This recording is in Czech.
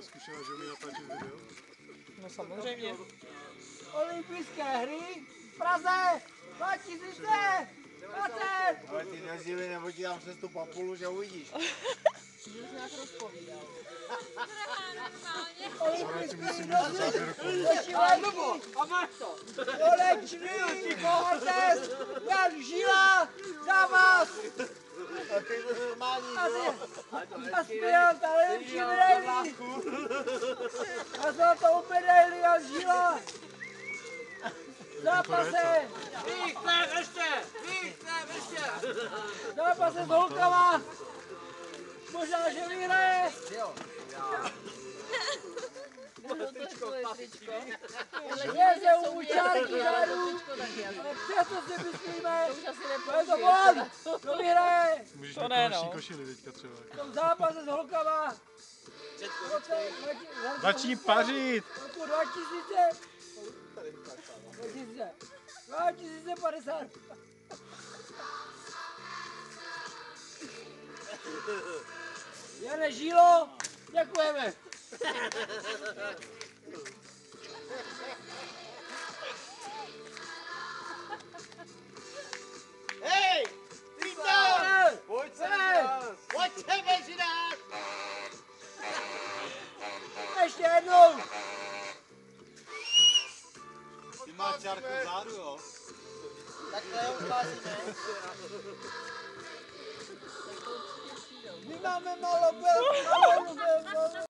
zkušená, že umí natáčet video? No samozřejmě. Olympijské hry v Praze 2020! Ale ty nežili, nebo ti dám přes tu papulu, že uvidíš. Že jsi nějak rozpovídal. Olympijské hry A máš to. Konečný Mohates Jan Žila za vás! A ty to normální, Aspirant a nejlepší medaily! A za to medaily Jan Žila! Zápase! Vícnem ještě! Zápase s holkama! Možná, že vyhraje! Leze u čárky řádu, ale přesto si myslíme, že je to on, kdo vyhraje! Můžeš To na ne, konečný no. košili teďka třeba. V tom zápase s holkama! Začni pařit! Roku 2050. Jane Žilo, děkujeme. Hej! Víte! Pojď sem nás! Pojď sem, veži nás! Ještě jednou. Ty máš čárku vzadu, jo? Takhle ho spásíme. My máme malo,